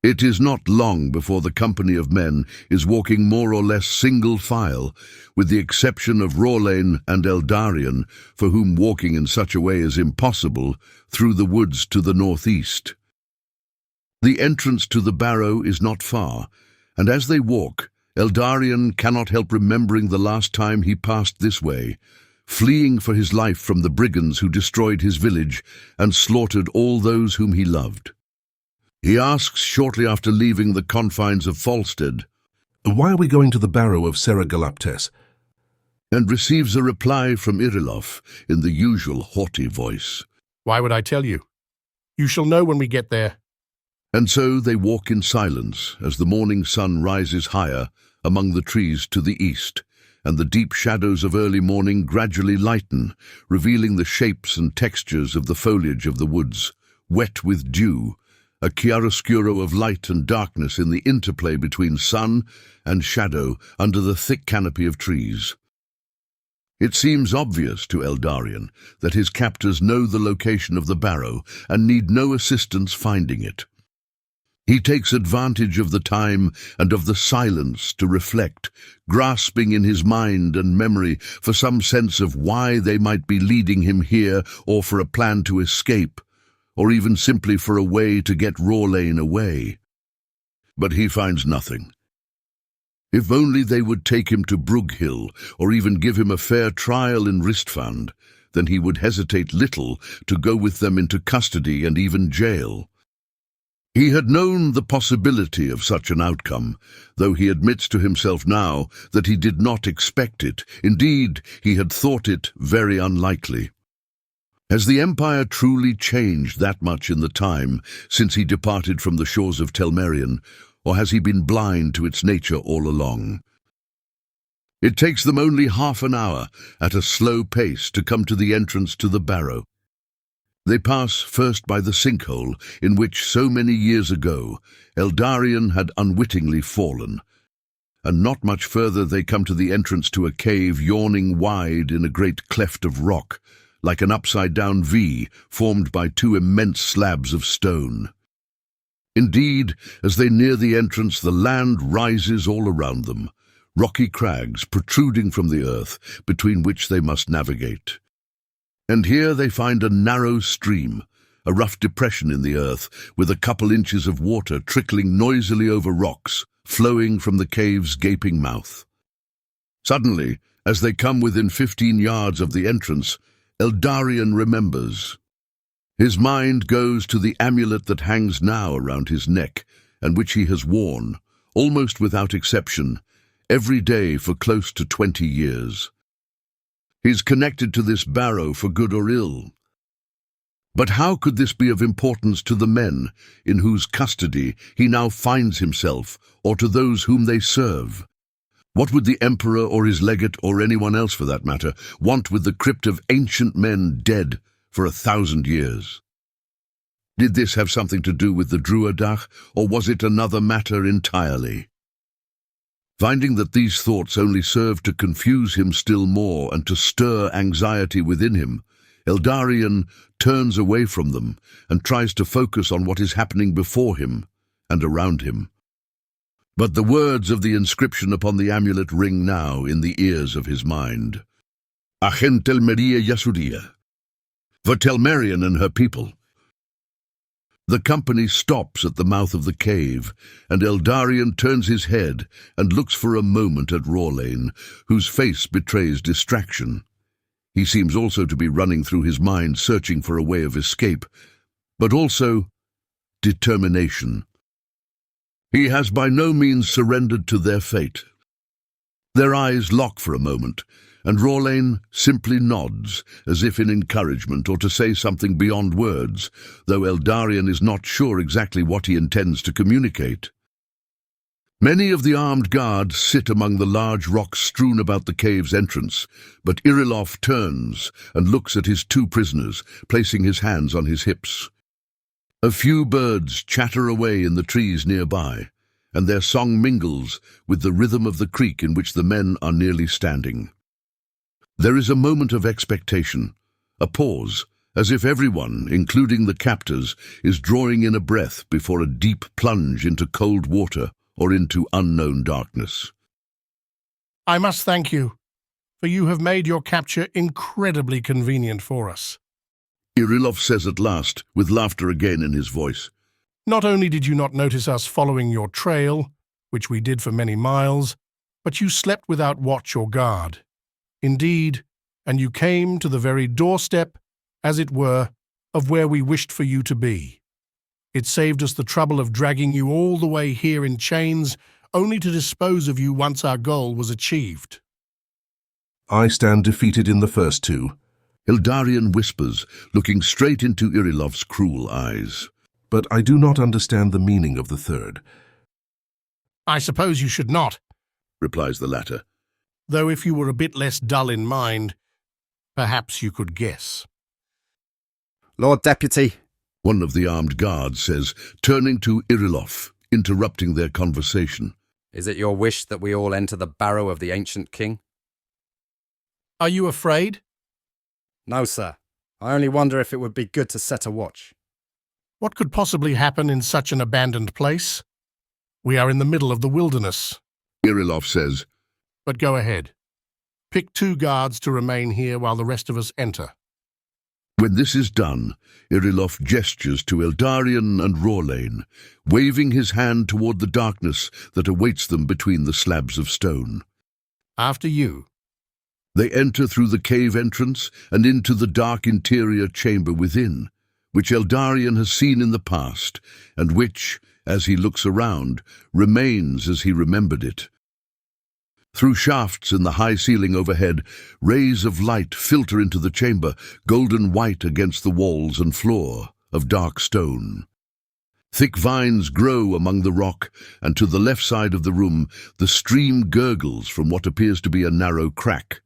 It is not long before the company of men is walking more or less single file, with the exception of Rorlane and Eldarien, for whom walking in such a way is impossible, through the woods to the northeast. The entrance to the barrow is not far, and as they walk, Eldarien cannot help remembering the last time he passed this way, fleeing for his life from the brigands who destroyed his village and slaughtered all those whom he loved. He asks shortly after leaving the confines of Falstead, "Why are we going to the barrow of Seragalaptes?" and receives a reply from Irilov in the usual haughty voice. "Why would I tell you? You shall know when we get there." And so they walk in silence as the morning sun rises higher among the trees to the east, and the deep shadows of early morning gradually lighten, revealing the shapes and textures of the foliage of the woods, wet with dew, a chiaroscuro of light and darkness in the interplay between sun and shadow under the thick canopy of trees. It seems obvious to Eldarien that his captors know the location of the barrow and need no assistance finding it. He takes advantage of the time and of the silence to reflect, grasping in his mind and memory for some sense of why they might be leading him here, or for a plan to escape, or even simply for a way to get Rorlane away. But he finds nothing. If only they would take him to Brughill, or even give him a fair trial in Ristfand, then he would hesitate little to go with them into custody and even jail. He had known the possibility of such an outcome, though he admits to himself now that he did not expect it. Indeed, he had thought it very unlikely. Has the Empire truly changed that much in the time since he departed from the shores of Telmerion, or has he been blind to its nature all along? It takes them only half an hour, at a slow pace, to come to the entrance to the barrow. They pass first by the sinkhole in which so many years ago Eldarien had unwittingly fallen, and not much further they come to the entrance to a cave yawning wide in a great cleft of rock, like an upside-down V formed by two immense slabs of stone. Indeed, as they near the entrance, the land rises all around them, rocky crags protruding from the earth between which they must navigate. And here they find a narrow stream, a rough depression in the earth, with a couple inches of water trickling noisily over rocks, flowing from the cave's gaping mouth. Suddenly, as they come within 15 yards of the entrance, Eldarien remembers. His mind goes to the amulet that hangs now around his neck, and which he has worn, almost without exception, every day for close to 20 years. He's connected to this barrow for good or ill. But how could this be of importance to the men in whose custody he now finds himself, or to those whom they serve? What would the Emperor or his legate, or anyone else for that matter, want with the crypt of ancient men dead for 1,000 years? Did this have something to do with the Druidach, or was it another matter entirely? Finding that these thoughts only served to confuse him still more and to stir anxiety within him, Eldarien turns away from them and tries to focus on what is happening before him and around him. But the words of the inscription upon the amulet ring now in the ears of his mind. Achen Telmeria Yasuria. For Telmerion and her people. The company stops at the mouth of the cave, and Eldarien turns his head and looks for a moment at Rorlane, whose face betrays distraction. He seems also to be running through his mind, searching for a way of escape, but also determination. He has by no means surrendered to their fate. Their eyes lock for a moment, and Rorlane simply nods, as if in encouragement or to say something beyond words, though Eldarien is not sure exactly what he intends to communicate. Many of the armed guards sit among the large rocks strewn about the cave's entrance, but Irilov turns and looks at his two prisoners, placing his hands on his hips. A few birds chatter away in the trees nearby, and their song mingles with the rhythm of the creek in which the men are nearly standing. There is a moment of expectation, a pause, as if everyone, including the captors, is drawing in a breath before a deep plunge into cold water or into unknown darkness. I must thank you, for you have made your capture incredibly convenient for us. Irilov says at last, with laughter again in his voice. Not only did you not notice us following your trail, which we did for many miles, but you slept without watch or guard. Indeed, and you came to the very doorstep, as it were, of where we wished for you to be. It saved us the trouble of dragging you all the way here in chains, only to dispose of you once our goal was achieved. I stand defeated in the first two. Eldarien whispers, looking straight into Irilov's cruel eyes. But I do not understand the meaning of the third. I suppose you should not, Replies the latter. though if you were a bit less dull in mind, perhaps you could guess. Lord Deputy. One of the armed guards says, turning to Irilov, interrupting their conversation. Is it your wish that we all enter the barrow of the ancient king? Are you afraid? No, sir. I only wonder if it would be good to set a watch. What could possibly happen in such an abandoned place? We are in the middle of the wilderness. Irilov says, But go ahead. Pick 2 guards to remain here while the rest of us enter. When this is done, Irilov gestures to Eldarien and Rorlane, waving his hand toward the darkness that awaits them between the slabs of stone. After you. They enter through the cave entrance and into the dark interior chamber within, which Eldarien has seen in the past, and which, as he looks around, remains as he remembered it. Through shafts in the high ceiling overhead, rays of light filter into the chamber, golden white against the walls and floor of dark stone. Thick vines grow among the rock, and to the left side of the room, the stream gurgles from what appears to be a narrow crack,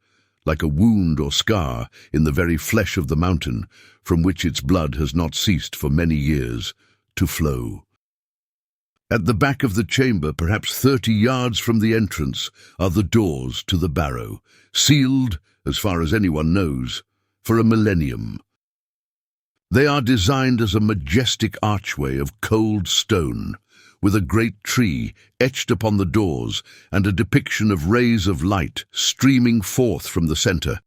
like a wound or scar in the very flesh of the mountain, from which its blood has not ceased for many years to flow. At the back of the chamber, perhaps 30 yards from the entrance, are the doors to the barrow, sealed, as far as anyone knows, for a millennium. They are designed as a majestic archway of cold stone, with a great tree etched upon the doors and a depiction of rays of light streaming forth from the center.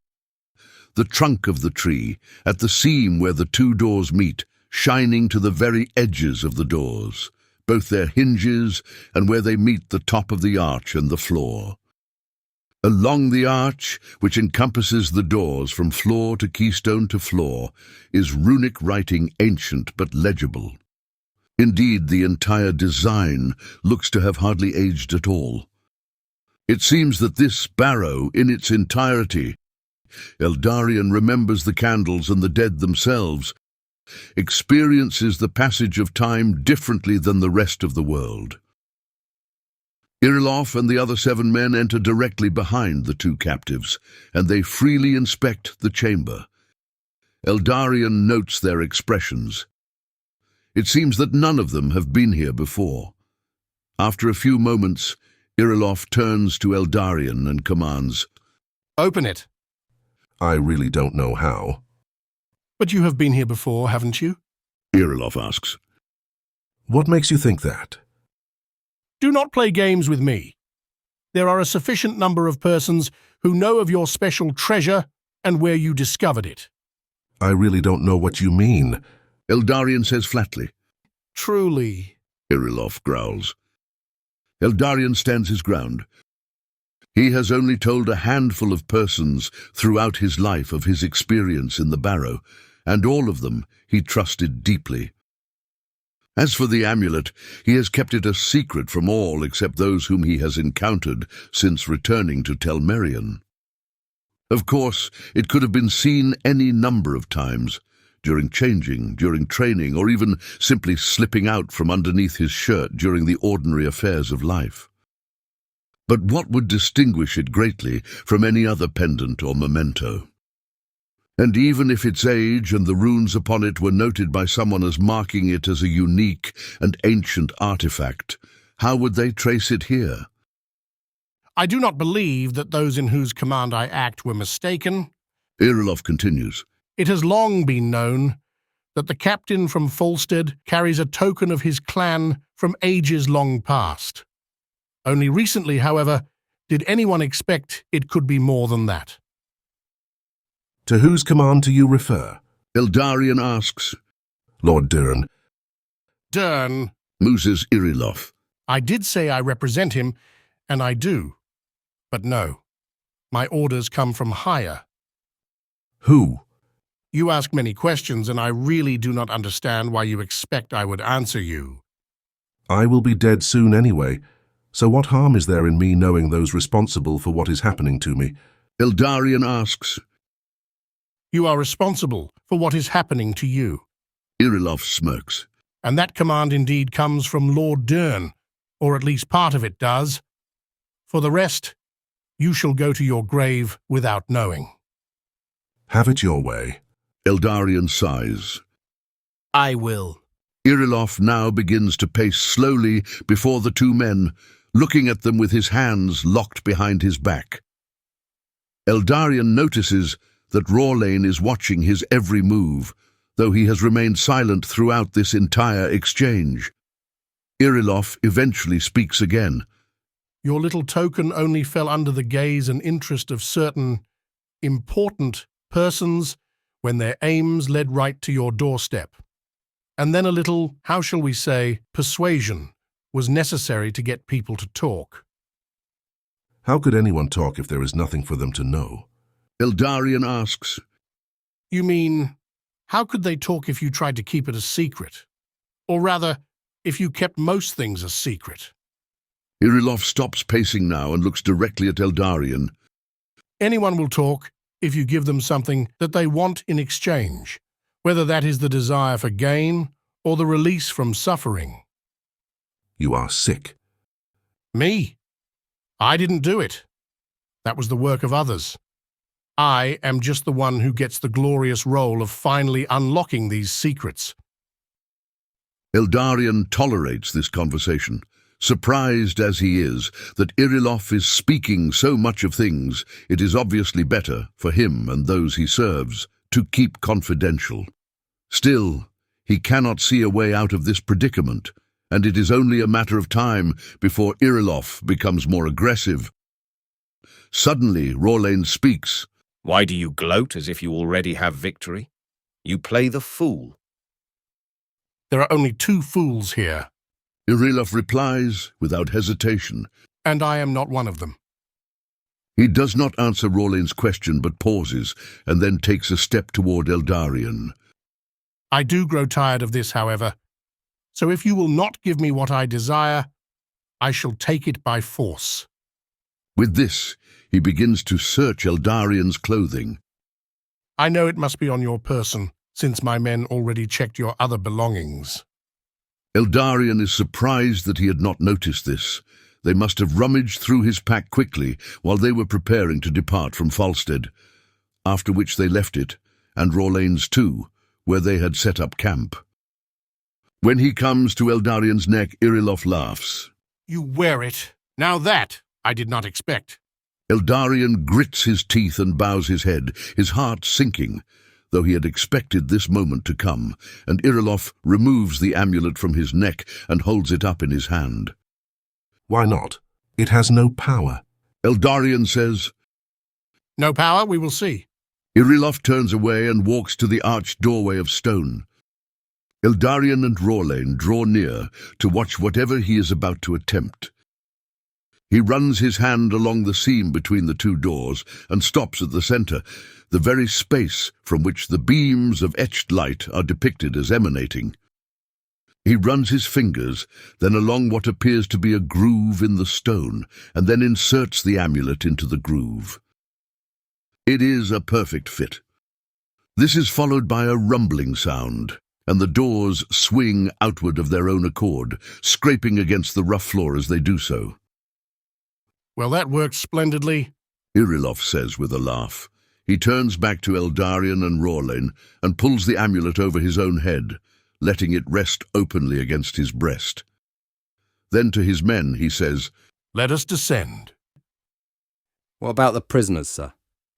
The trunk of the tree, at the seam where the 2 doors meet, shining to the very edges of the doors, both their hinges and where they meet the top of the arch and the floor. Along the arch, which encompasses the doors from floor to keystone to floor, is runic writing ancient but legible. Indeed, the entire design looks to have hardly aged at all. It seems that this barrow, in its entirety, Eldarien remembers the candles and the dead themselves, experiences the passage of time differently than the rest of the world. Irilov and the other 7 men enter directly behind the 2 captives, and they freely inspect the chamber. Eldarien notes their expressions. It seems that none of them have been here before. After a few moments, Irilov turns to Eldarien and commands, Open it. I really don't know how. But you have been here before, haven't you? Irilov asks. What makes you think that? Do not play games with me. There are a sufficient number of persons who know of your special treasure and where you discovered it. I really don't know what you mean. Eldarien says flatly. Truly. Irilov growls. Eldarien stands his ground. He has only told a handful of persons throughout his life of his experience in the barrow, and all of them he trusted deeply. As for the amulet, he has kept it a secret from all except those whom he has encountered since returning to Telmerion. Of course, it could have been seen any number of times, during changing, during training, or even simply slipping out from underneath his shirt during the ordinary affairs of life. But what would distinguish it greatly from any other pendant or memento? And even if its age and the runes upon it were noted by someone as marking it as a unique and ancient artifact, how would they trace it here? I do not believe that those in whose command I act were mistaken. Irilov continues. It has long been known that the captain from Falstead carries a token of his clan from ages long past. Only recently, however, did anyone expect it could be more than that. To whose command do you refer? Eldarien asks. Lord Durin. Dern, Mooses Irilof. I did say I represent him, and I do. But no, my orders come from higher. Who? You ask many questions, and I really do not understand why you expect I would answer you. I will be dead soon anyway, so what harm is there in me knowing those responsible for what is happening to me? Eldarien asks. You are responsible for what is happening to you. Irilof smirks. And that command indeed comes from Lord Dern, or at least part of it does. For the rest, you shall go to your grave without knowing. Have it your way. Eldarien sighs. I will. Irilof now begins to pace slowly before the two men, looking at them with his hands locked behind his back. Eldarien notices that Rorlane is watching his every move, though he has remained silent throughout this entire exchange. Irilof eventually speaks again. Your little token only fell under the gaze and interest of certain important persons when their aims led right to your doorstep. And then a little, how shall we say, persuasion was necessary to get people to talk. How could anyone talk if there is nothing for them to know? Eldarien asks. You mean, how could they talk if you tried to keep it a secret? Or rather, if you kept most things a secret? Irilof stops pacing now and looks directly at Eldarien. Anyone will talk if you give them something that they want in exchange, whether that is the desire for gain or the release from suffering. You are sick. Me? I didn't do it. That was the work of others. I am just the one who gets the glorious role of finally unlocking these secrets. Eldarien tolerates this conversation, surprised as he is that Irilof is speaking so much of things it is obviously better for him and those he serves to keep confidential. Still, he cannot see a way out of this predicament, and it is only a matter of time before Irilof becomes more aggressive. Suddenly, Rorlane speaks. Why do you gloat as if you already have victory? You play the fool. There are only two fools here, Irilof replies without hesitation. and I am not one of them. He does not answer Rorlane's question but pauses and then takes a step toward Eldarien. I do grow tired of this, however, so if you will not give me what I desire, I shall take it by force. With this, he begins to search Eldarien's clothing. I know it must be on your person, since my men already checked your other belongings. Eldarien is surprised that he had not noticed this. They must have rummaged through his pack quickly while they were preparing to depart from Falstead, after which they left it, and Rorlane's too, where they had set up camp. When he comes to Eldarien's neck, Irilof laughs. You wear it. Now that I did not expect. Eldarien grits his teeth and bows his head, his heart sinking, though he had expected this moment to come, and Irilof removes the amulet from his neck and holds it up in his hand. Why not? It has no power. Eldarien says. No power, we will see. Irilof turns away and walks to the arched doorway of stone. Eldarien and Rorlane draw near to watch whatever he is about to attempt. He runs his hand along the seam between the two doors and stops at the center, the very space from which the beams of etched light are depicted as emanating. He runs his fingers, then along what appears to be a groove in the stone, and then inserts the amulet into the groove. It is a perfect fit. This is followed by a rumbling sound, and the doors swing outward of their own accord, scraping against the rough floor as they do so. Well, that worked splendidly. Irilof says with a laugh. He turns back to Eldarien and Rorlane and pulls the amulet over his own head, letting it rest openly against his breast. Then to his men he says, Let us descend. What about the prisoners, sir?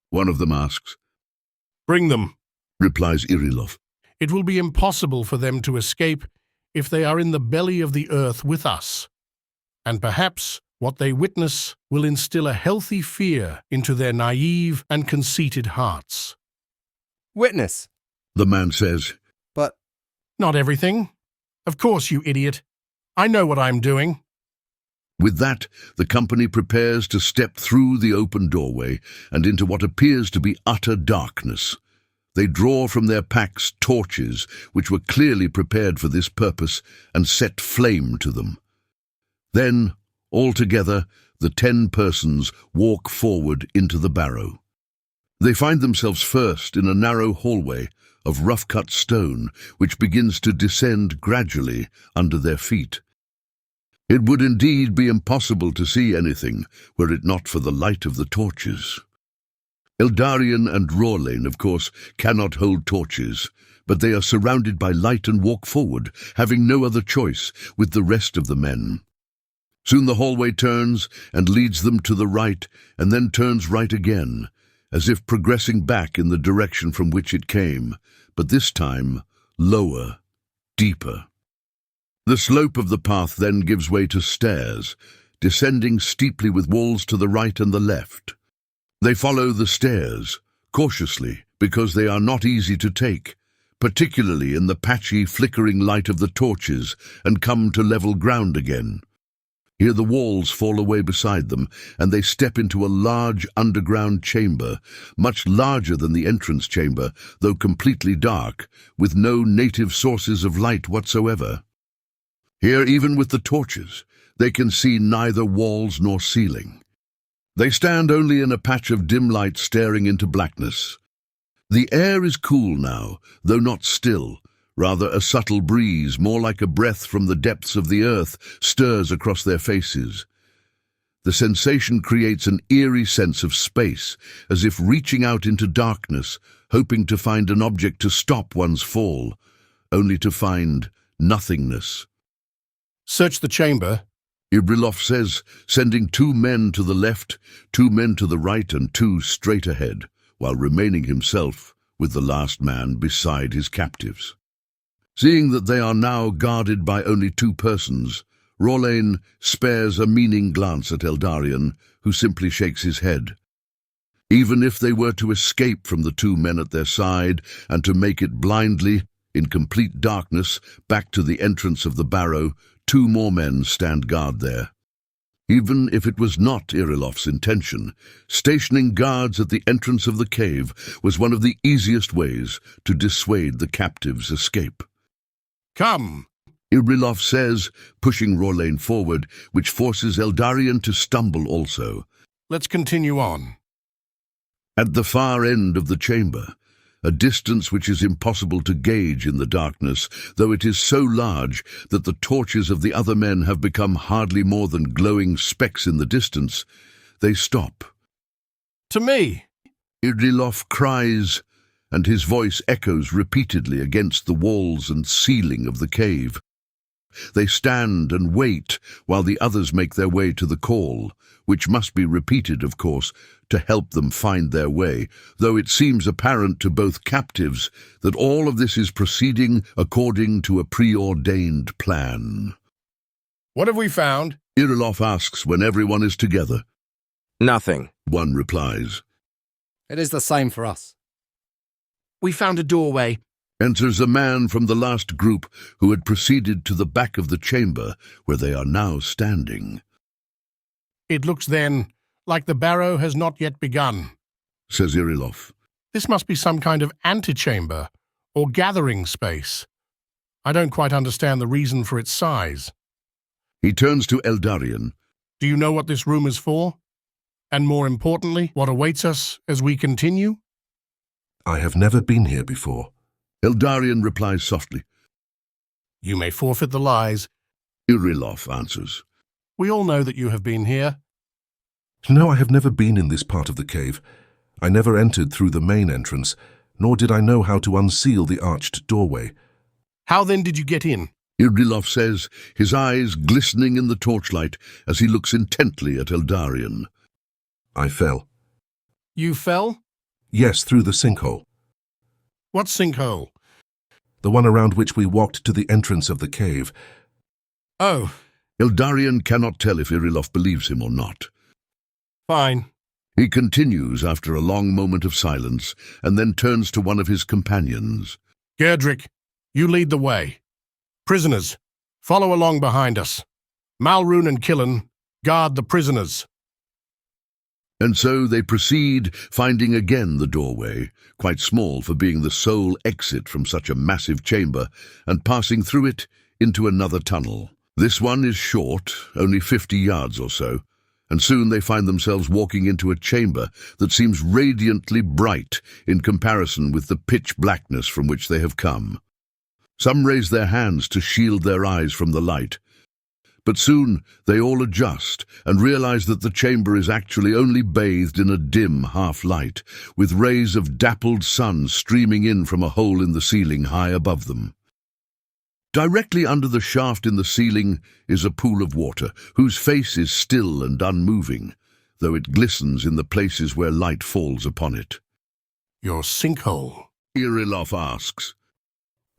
one of them asks. Bring them. replies Irilov. It will be impossible for them to escape if they are in the belly of the earth with us. And perhaps what they witness will instill a healthy fear into their naive and conceited hearts. Witness. The man says, But Not everything. Of course, you idiot. I know what I'm doing. With that, the company prepares to step through the open doorway and into what appears to be utter darkness. They draw from their packs torches, which were clearly prepared for this purpose, and set flame to them. Then, all together, the 10 persons walk forward into the barrow. They find themselves first in a narrow hallway of rough-cut stone, which begins to descend gradually under their feet. It would indeed be impossible to see anything were it not for the light of the torches. Eldarien and Rorlane, of course, cannot hold torches, but they are surrounded by light and walk forward, having no other choice with the rest of the men. Soon the hallway turns and leads them to the right, and then turns right again, as if progressing back in the direction from which it came, but this time lower, deeper. The slope of the path then gives way to stairs, descending steeply with walls to the right and the left. They follow the stairs, cautiously, because they are not easy to take, particularly in the patchy, flickering light of the torches, and come to level ground again. Here the walls fall away beside them, and they step into a large underground chamber, much larger than the entrance chamber, though completely dark, with no native sources of light whatsoever. Here, even with the torches, they can see neither walls nor ceiling. They stand only in a patch of dim light staring into blackness. The air is cool now, though not still. Rather a subtle breeze, more like a breath from the depths of the earth, stirs across their faces. The sensation creates an eerie sense of space, as if reaching out into darkness, hoping to find an object to stop one's fall, only to find nothingness. Search the chamber. Irilov says, sending 2 men to the left, 2 men to the right, and 2 straight ahead, while remaining himself with the last man beside his captives. Seeing that they are now guarded by only 2 persons, Rorlane spares a meaning glance at Eldarien, who simply shakes his head. Even if they were to escape from the 2 men at their side and to make it blindly, in complete darkness, back to the entrance of the barrow, 2 more men stand guard there. Even if it was not Irilov's intention, stationing guards at the entrance of the cave was one of the easiest ways to dissuade the captives' escape. Come! Irilov says, pushing Rorlane forward, which forces Eldarien to stumble also. Let's continue on. At the far end of the chamber, a distance which is impossible to gauge in the darkness, though it is so large that the torches of the other men have become hardly more than glowing specks in the distance, they stop. To me! Irilov cries, and his voice echoes repeatedly against the walls and ceiling of the cave. They stand and wait while the others make their way to the call, which must be repeated, of course, to help them find their way, though it seems apparent to both captives that all of this is proceeding according to a preordained plan. What have we found? Irilov asks when everyone is together. Nothing. One replies. it is the same for us. We found a doorway. Enters a man from the last group who had proceeded to the back of the chamber where they are now standing. It looks then like the barrow has not yet begun, Says Irilov. This must be some kind of antechamber or gathering space. I don't quite understand the reason for its size. He turns to Eldarien. Do you know what this room is for? And more importantly, what awaits us as we continue? I have never been here before. Eldarien replies softly. You may forfeit the lies. Irilov answers. We all know that you have been here. No, I have never been in this part of the cave. I never entered through the main entrance, nor did I know how to unseal the arched doorway. How then did you get in? Irilov says, his eyes glistening in the torchlight as he looks intently at Eldarien. I fell. You fell? Yes, through the sinkhole. What sinkhole? The one around which we walked to the entrance of the cave. Oh, Eldarien cannot tell if Irilof believes him or not. fine. He continues after a long moment of silence, and then turns to one of his companions. Gerdrick, you lead the way. Prisoners, follow along behind us. Malrune and Killen, guard the prisoners. And so they proceed, finding again the doorway, quite small for being the sole exit from such a massive chamber, and passing through it into another tunnel. This one is short, only 50 yards or so, and soon they find themselves walking into a chamber that seems radiantly bright in comparison with the pitch blackness from which they have come. Some raise their hands to shield their eyes from the light, but soon they all adjust and realize that the chamber is actually only bathed in a dim half-light, with rays of dappled sun streaming in from a hole in the ceiling high above them. Directly under the shaft in the ceiling is a pool of water, whose face is still and unmoving, though it glistens in the places where light falls upon it. Your sinkhole. Irilof asks.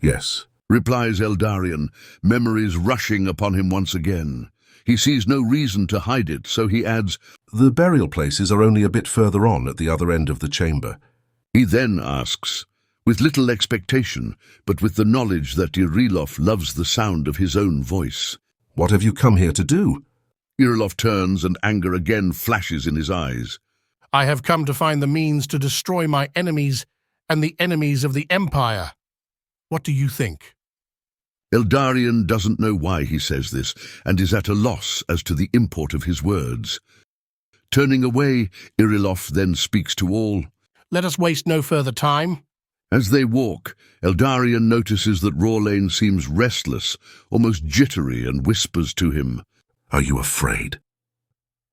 Yes. Replies Eldarien, memories rushing upon him once again. He sees no reason to hide it, so he adds, The burial places are only a bit further on at the other end of the chamber. He then asks, with little expectation, but with the knowledge that Irilof loves the sound of his own voice. What have you come here to do? Irilof turns and anger again flashes in his eyes. I have come to find the means to destroy my enemies and the enemies of the Empire. What do you think? Eldarien doesn't know why he says this, and is at a loss as to the import of his words. Turning away, Irilof then speaks to all. Let us waste no further time. As they walk, Eldarien notices that Rorlane seems restless, almost jittery, and whispers to him. Are you afraid?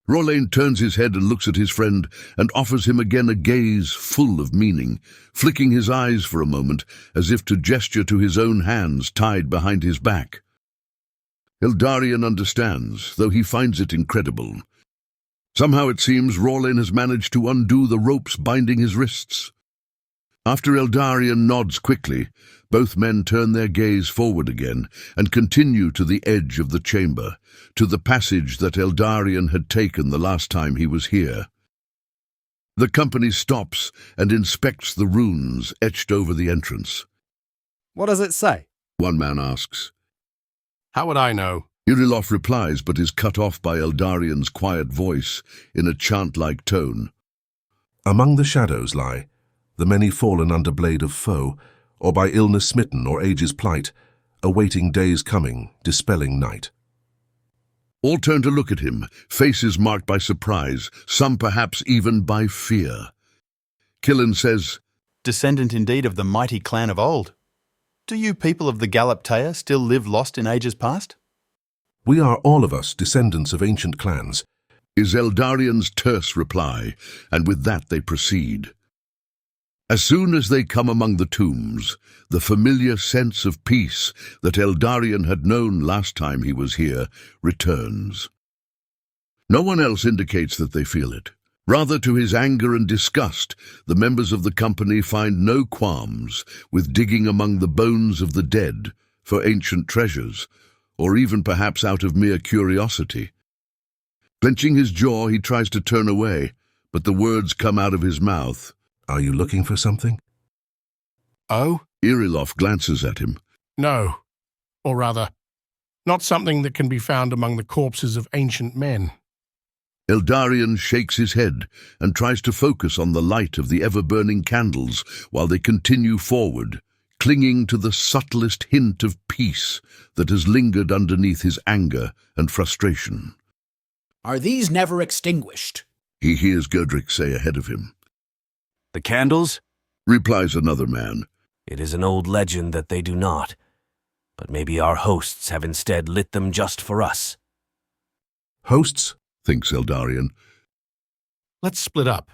Rorlane turns his head and looks at his friend and offers him again a gaze full of meaning, flicking his eyes for a moment as if to gesture to his own hands tied behind his back. Eldarien understands, though he finds it incredible. Somehow it seems Rorlane has managed to undo the ropes binding his wrists. After Eldarien nods quickly, both men turn their gaze forward again and continue to the edge of the chamber, to the passage that Eldarien had taken the last time he was here. The company stops and inspects the runes etched over the entrance. What does it say? One man asks. How would I know? Irilof replies, but is cut off by Eldarien's quiet voice in a chant-like tone. Among the shadows lie the many fallen under blade of foe, or by illness smitten or age's plight, awaiting day's coming, dispelling night. All turn to look at him, faces marked by surprise, some perhaps even by fear. Killen says, Descendant indeed of the mighty clan of old. Do you people of the Galaptea still live lost in ages past? We are all of us descendants of ancient clans, is Eldarien's terse reply, and with that they proceed. As soon as they come among the tombs, the familiar sense of peace that Eldarien had known last time he was here returns. No one else indicates that they feel it. Rather, to his anger and disgust, the members of the company find no qualms with digging among the bones of the dead for ancient treasures, or even perhaps out of mere curiosity. Clenching his jaw, he tries to turn away, but the words come out of his mouth. Are you looking for something? Oh? Irilof glances at him. No. Or rather, not something that can be found among the corpses of ancient men. Eldarien shakes his head and tries to focus on the light of the ever-burning candles while they continue forward, clinging to the subtlest hint of peace that has lingered underneath his anger and frustration. Are these never extinguished? He hears Gerdrick say ahead of him. The candles? Replies another man. It is an old legend that they do not, but maybe our hosts have instead lit them just for us. Hosts? Thinks Eldarien. Let's split up.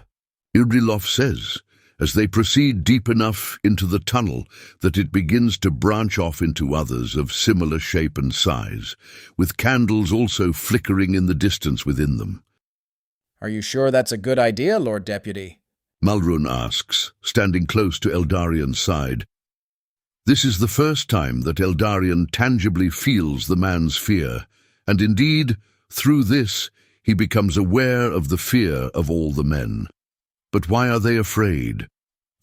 Irilof says, as they proceed deep enough into the tunnel that it begins to branch off into others of similar shape and size, with candles also flickering in the distance within them. Are you sure that's a good idea, Lord Deputy? Malrún asks, standing close to Eldarien's side. This is the first time that Eldarien tangibly feels the man's fear, and indeed, through this, he becomes aware of the fear of all the men. But why are they afraid?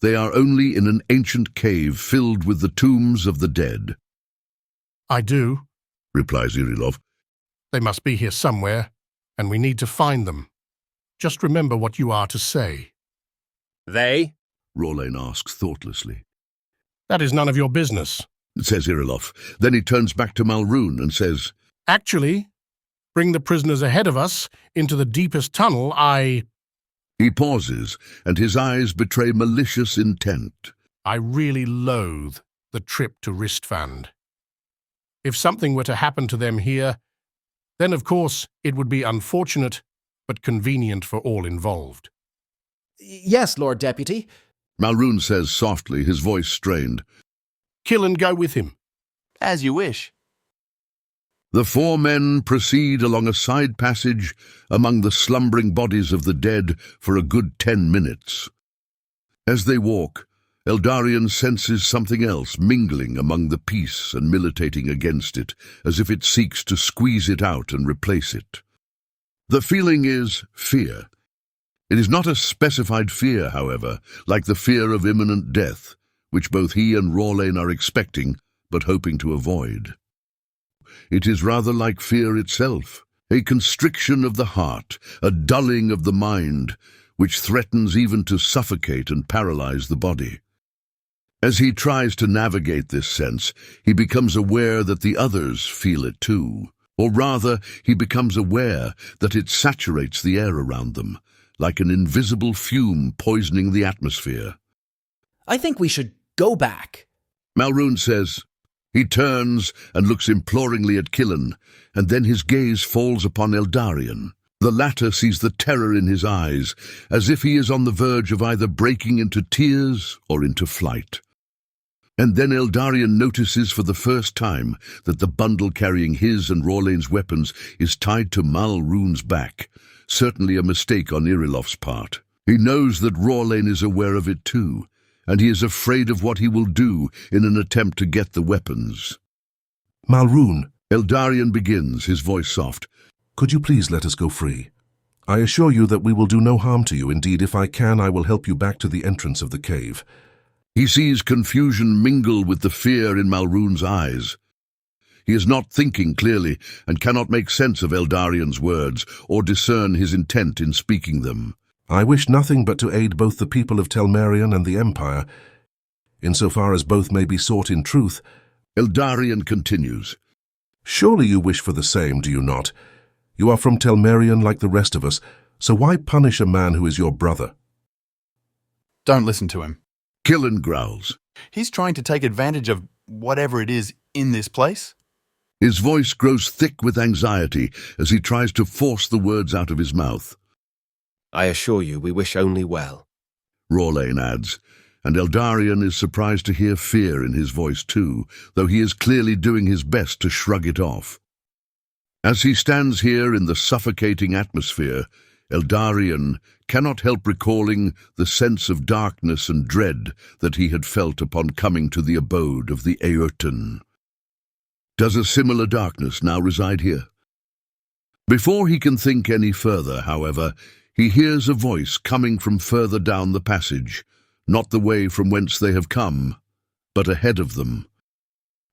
They are only in an ancient cave filled with the tombs of the dead. I do, replies Irilov. They must be here somewhere, and we need to find them. Just remember what you are to say. They? Rolain asks thoughtlessly. That is none of your business, says Irilov. Then he turns back to Malrún and says, Actually, bring the prisoners ahead of us into the deepest tunnel. He pauses, and his eyes betray malicious intent. I really loathe the trip to Ristfand. If something were to happen to them here, then of course it would be unfortunate, but convenient for all involved. Yes, Lord Deputy. Malrún says softly, his voice strained. Kill and go with him. As you wish. The four men proceed along a side passage among the slumbering bodies of the dead for a good 10 minutes. As they walk, Eldarien senses something else mingling among the peace and militating against it, as if it seeks to squeeze it out and replace it. The feeling is fear. It is not a specified fear, however, like the fear of imminent death, which both he and Rolain are expecting but hoping to avoid. It is rather like fear itself, a constriction of the heart, a dulling of the mind, which threatens even to suffocate and paralyze the body. As he tries to navigate this sense, he becomes aware that the others feel it too, or rather, he becomes aware that it saturates the air around them, like an invisible fume poisoning the atmosphere. I think we should go back. Malrún says. He turns and looks imploringly at Killen, and then his gaze falls upon Eldarien. The latter sees the terror in his eyes, as if he is on the verge of either breaking into tears or into flight. And then Eldarien notices for the first time that the bundle carrying his and Rolain's weapons is tied to Malrún's back, certainly a mistake on Irilov's part. He knows that Rolain is aware of it too, and he is afraid of what he will do in an attempt to get the weapons. Malrún, Eldarien begins, his voice soft. Could you please let us go free? I assure you that we will do no harm to you. Indeed, if I can, I will help you back to the entrance of the cave. He sees confusion mingle with the fear in Malrún's eyes. He is not thinking clearly and cannot make sense of Eldarien's words or discern his intent in speaking them. I wish nothing but to aid both the people of Telmerion and the Empire, insofar as both may be sought in truth. Eldarien continues. Surely you wish for the same, do you not? You are from Telmerion like the rest of us, so why punish a man who is your brother? Don't listen to him. Killen growls. He's trying to take advantage of whatever it is in this place. His voice grows thick with anxiety as he tries to force the words out of his mouth. I assure you we wish only well. Rolain adds, and Eldarien is surprised to hear fear in his voice too, though he is clearly doing his best to shrug it off. As he stands here in the suffocating atmosphere, Eldarien cannot help recalling the sense of darkness and dread that he had felt upon coming to the abode of the Eöten. Does a similar darkness now reside here? Before he can think any further, however, he hears a voice coming from further down the passage, not the way from whence they have come, but ahead of them.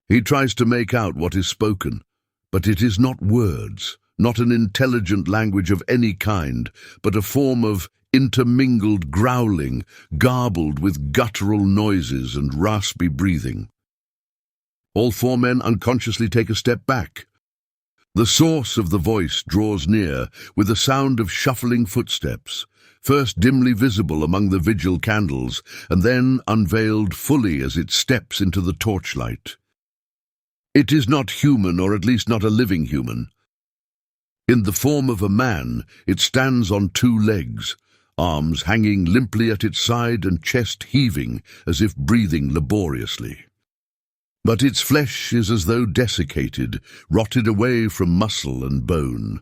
He tries to make out what is spoken, but it is not words, not an intelligent language of any kind, but a form of intermingled growling, garbled with guttural noises and raspy breathing. All four men unconsciously take a step back. The source of the voice draws near with a sound of shuffling footsteps, first dimly visible among the vigil candles, and then unveiled fully as it steps into the torchlight. It is not human, or at least not a living human. In the form of a man, it stands on two legs, arms hanging limply at its side and chest heaving as if breathing laboriously. But its flesh is as though desiccated, rotted away from muscle and bone.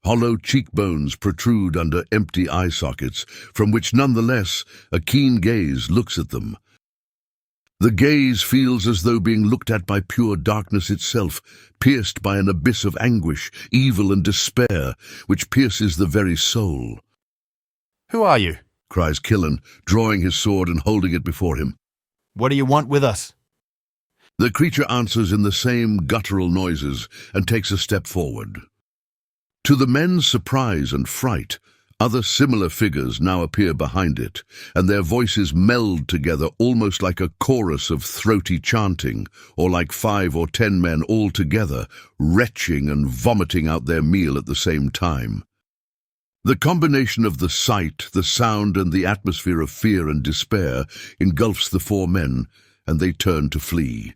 Hollow cheekbones protrude under empty eye sockets, from which nonetheless a keen gaze looks at them. The gaze feels as though being looked at by pure darkness itself, pierced by an abyss of anguish, evil and despair, which pierces the very soul. Who are you? Cries Killen, drawing his sword and holding it before him. What do you want with us? The creature answers in the same guttural noises and takes a step forward. To the men's surprise and fright, other similar figures now appear behind it, and their voices meld together almost like a chorus of throaty chanting, or like 5 or 10 men all together, retching and vomiting out their meal at the same time. The combination of the sight, the sound, and the atmosphere of fear and despair engulfs the 4 men, and they turn to flee.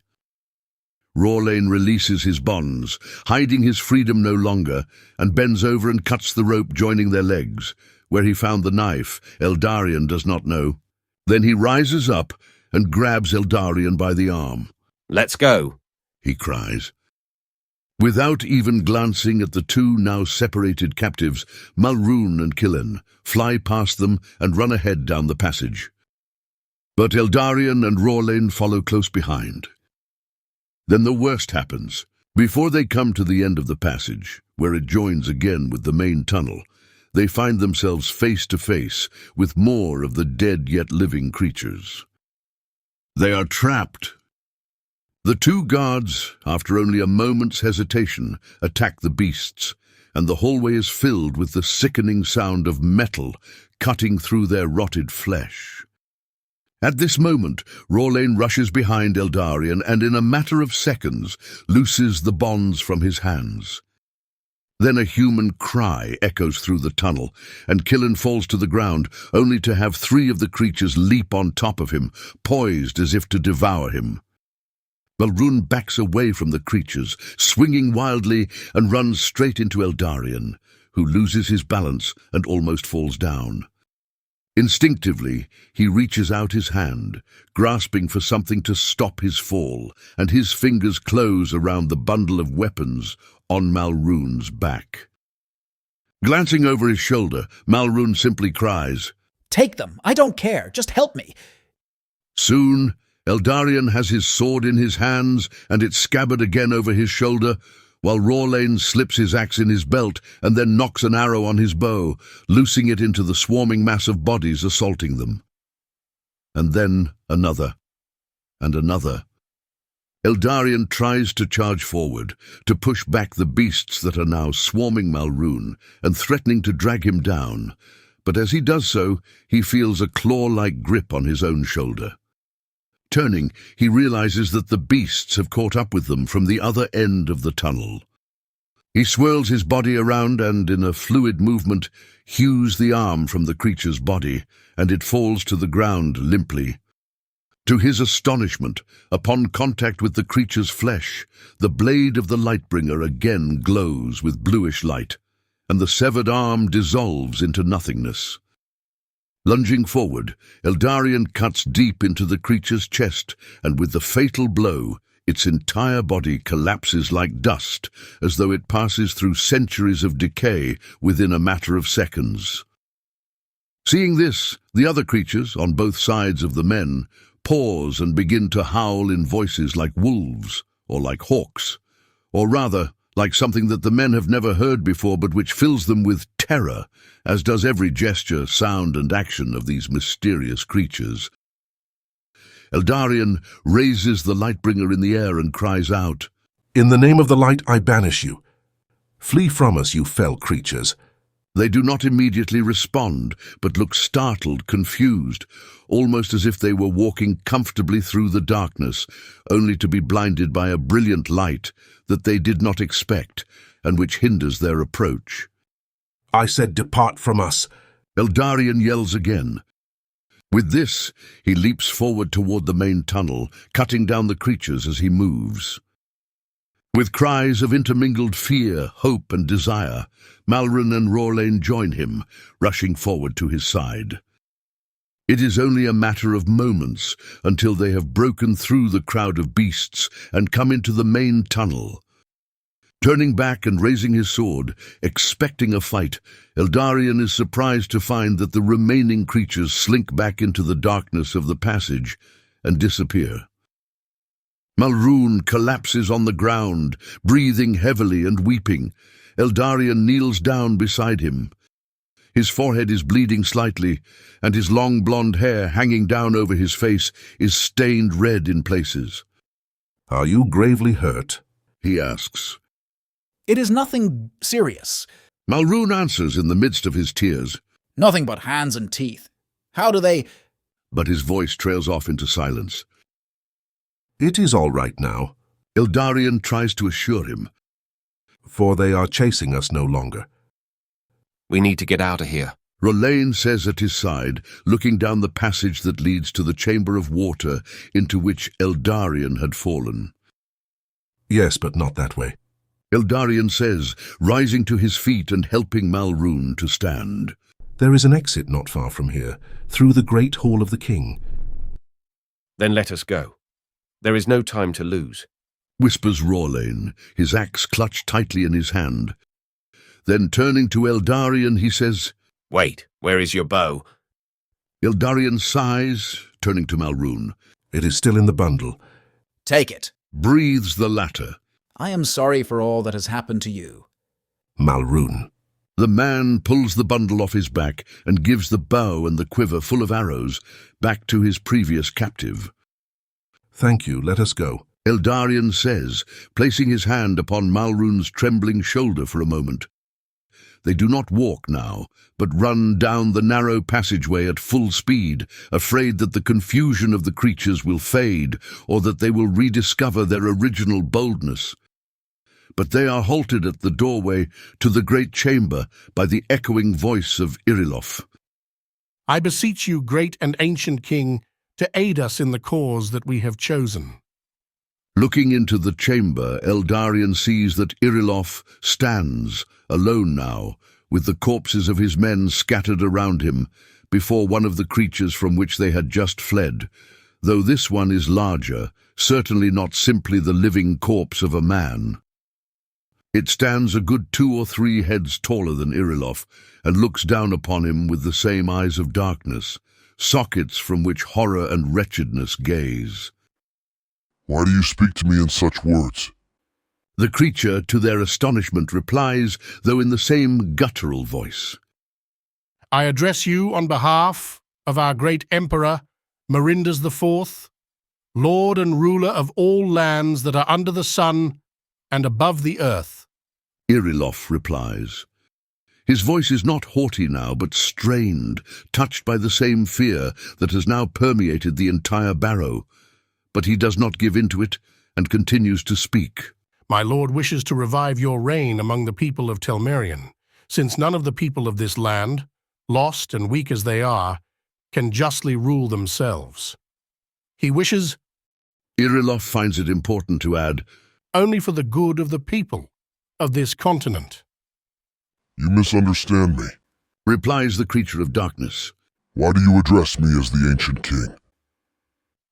Rorlane releases his bonds, hiding his freedom no longer, and bends over and cuts the rope joining their legs. Where he found the knife, Eldarien does not know. Then he rises up and grabs Eldarien by the arm. Let's go, he cries. Without even glancing at the 2 now separated captives, Malrune and Killen fly past them and run ahead down the passage. But Eldarien and Rorlane follow close behind. Then the worst happens. Before they come to the end of the passage, where it joins again with the main tunnel, they find themselves face to face with more of the dead yet living creatures. They are trapped. The 2 guards, after only a moment's hesitation, attack the beasts, and the hallway is filled with the sickening sound of metal cutting through their rotted flesh. At this moment, Rorlane rushes behind Eldarien and in a matter of seconds looses the bonds from his hands. Then a human cry echoes through the tunnel, and Killen falls to the ground, only to have 3 of the creatures leap on top of him, poised as if to devour him. Malrune backs away from the creatures, swinging wildly, and runs straight into Eldarien, who loses his balance and almost falls down. Instinctively, he reaches out his hand, grasping for something to stop his fall, and his fingers close around the bundle of weapons on Malrune's back. Glancing over his shoulder, Malrune simply cries, Take them! I don't care! Just help me! Soon, Eldarien has his sword in his hands and its scabbard again over his shoulder, while Rorlane slips his axe in his belt and then knocks an arrow on his bow, loosing it into the swarming mass of bodies assaulting them. And then another, and another. Eldarien tries to charge forward, to push back the beasts that are now swarming Malrune and threatening to drag him down, but as he does so, he feels a claw-like grip on his own shoulder. Turning, he realizes that the beasts have caught up with them from the other end of the tunnel. He swirls his body around and, in a fluid movement, hews the arm from the creature's body, and it falls to the ground limply. To his astonishment, upon contact with the creature's flesh, the blade of the Lightbringer again glows with bluish light, and the severed arm dissolves into nothingness. Lunging forward, Eldarien cuts deep into the creature's chest, and with the fatal blow, its entire body collapses like dust, as though it passes through centuries of decay within a matter of seconds. Seeing this, the other creatures, on both sides of the men, pause and begin to howl in voices like wolves, or like hawks, or rather, like something that the men have never heard before but which fills them with terror, as does every gesture, sound, and action of these mysterious creatures. Eldarien raises the Lightbringer in the air and cries out, In the name of the light I banish you. Flee from us, you fell creatures. They do not immediately respond, but look startled, confused, almost as if they were walking comfortably through the darkness, only to be blinded by a brilliant light that they did not expect, and which hinders their approach. I said, depart from us. Eldarien yells again. With this, he leaps forward toward the main tunnel, cutting down the creatures as he moves. With cries of intermingled fear, hope, and desire, Malrune and Rorlane join him, rushing forward to his side. It is only a matter of moments until they have broken through the crowd of beasts and come into the main tunnel. Turning back and raising his sword, expecting a fight, Eldarien is surprised to find that the remaining creatures slink back into the darkness of the passage and disappear. Malrune collapses on the ground, breathing heavily and weeping. Eldarien kneels down beside him. His forehead is bleeding slightly, and his long blonde hair hanging down over his face is stained red in places. "Are you gravely hurt?" He asks. It is nothing serious. Malrune answers in the midst of his tears. Nothing but hands and teeth. How do they... But his voice trails off into silence. "It is all right now." Eldarien tries to assure him. "For they are chasing us no longer." We need to get out of here. Rolain says at his side, looking down the passage that leads to the chamber of water into which Eldarien had fallen. "Yes, but not that way." Eldarien says, rising to his feet and helping Malrune to stand. "There is an exit not far from here, through the great hall of the king." Then let us go. There is no time to lose. Whispers Rolain, his axe clutched tightly in his hand. Then turning to Eldarien, he says, Wait, where is your bow? Eldarien sighs, turning to Malrune. "It is still in the bundle." Take it. Breathes the latter. I am sorry for all that has happened to you. Malrune. The man pulls the bundle off his back and gives the bow and the quiver full of arrows back to his previous captive. "Thank you, let us go." Eldarien says, placing his hand upon Malrune's trembling shoulder for a moment. They do not walk now, but run down the narrow passageway at full speed, afraid that the confusion of the creatures will fade or that they will rediscover their original boldness. But they are halted at the doorway to the great chamber by the echoing voice of Irilof. I beseech you, great and ancient king, to aid us in the cause that we have chosen. Looking into the chamber, Eldarien sees that Irilof stands, alone now, with the corpses of his men scattered around him, before one of the creatures from which they had just fled, though this one is larger, certainly not simply the living corpse of a man. It stands a good 2 or 3 heads taller than Irilof, and looks down upon him with the same eyes of darkness, sockets from which horror and wretchedness gaze. "Why do you speak to me in such words?" The creature, to their astonishment, replies, though in the same guttural voice. I address you on behalf of our great emperor, Merindas IV, lord and ruler of all lands that are under the sun and above the earth. Irilof replies. His voice is not haughty now, but strained, touched by the same fear that has now permeated the entire barrow. But he does not give in to it, and continues to speak. My lord wishes to revive your reign among the people of Telmerion, since none of the people of this land, lost and weak as they are, can justly rule themselves. He wishes, Irilof finds it important to add, only for the good of the people of this continent. "You misunderstand me," replies the creature of darkness. "Why do you address me as the ancient king?"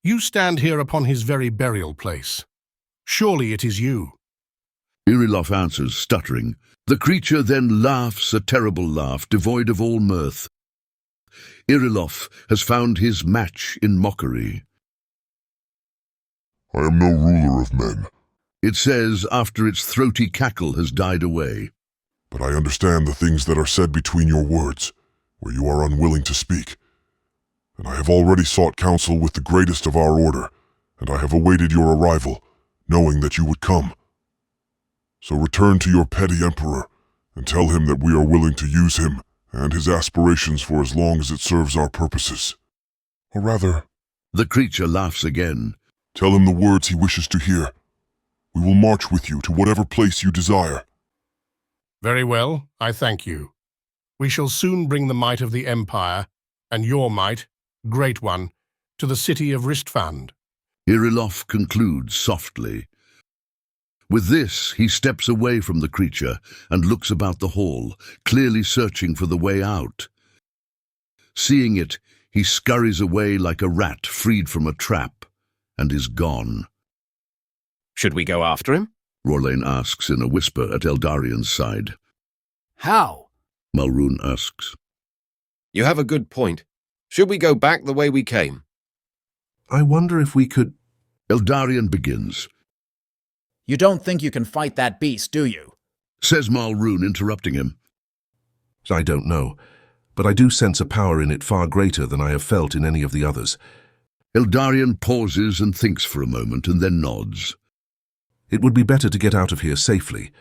You stand here upon his very burial place. Surely it is you. Irilof answers, stuttering. The creature then laughs a terrible laugh, devoid of all mirth. Irilof has found his match in mockery. "I am no ruler of men," it says after its throaty cackle has died away. "but I understand the things that are said between your words, where you are unwilling to speak. And I have already sought counsel with the greatest of our order, and I have awaited your arrival, knowing that you would come. So return to your petty emperor, and tell him that we are willing to use him and his aspirations for as long as it serves our purposes. Or rather," the creature laughs again. "tell him the words he wishes to hear. We will march with you to whatever place you desire." Very well, I thank you. We shall soon bring the might of the Empire, and your might, great one, to the city of Ristfand. Irilof concludes softly. With this, he steps away from the creature and looks about the hall, clearly searching for the way out. Seeing it, he scurries away like a rat freed from a trap, and is gone. Should we go after him? Rorlane asks in a whisper at Eldarien's side. How? Mulroon asks. You have a good point. Should we go back the way we came? I wonder if we could... Eldarien begins. You don't think you can fight that beast, do you? Says Mulroon, interrupting him. I don't know, but I do sense a power in it far greater than I have felt in any of the others. Eldarien pauses and thinks for a moment and then nods. It would be better to get out of here safely.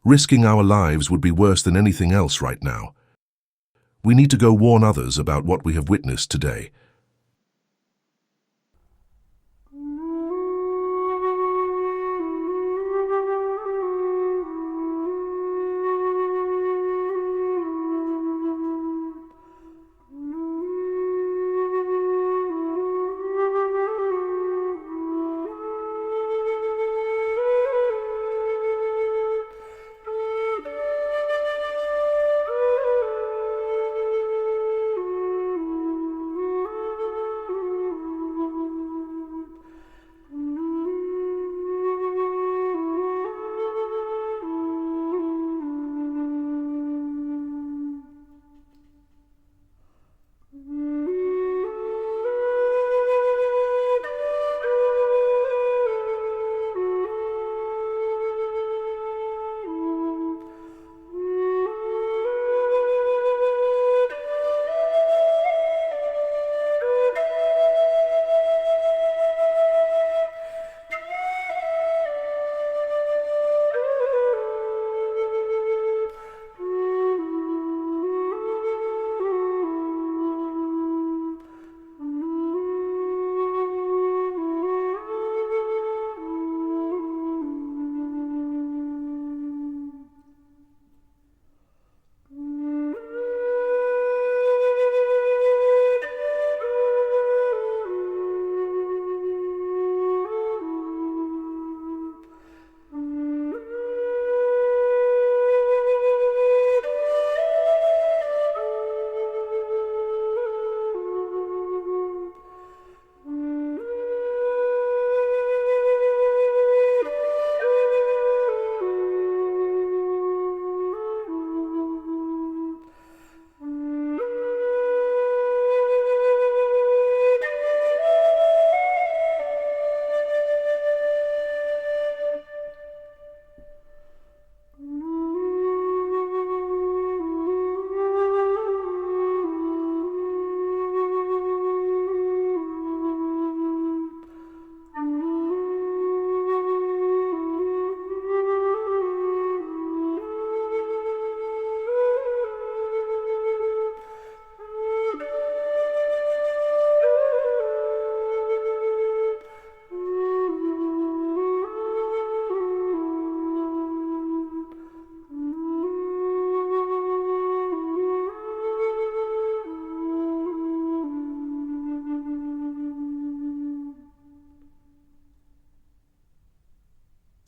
Risking our lives would be worse than anything else right now. We need to go warn others about what we have witnessed today.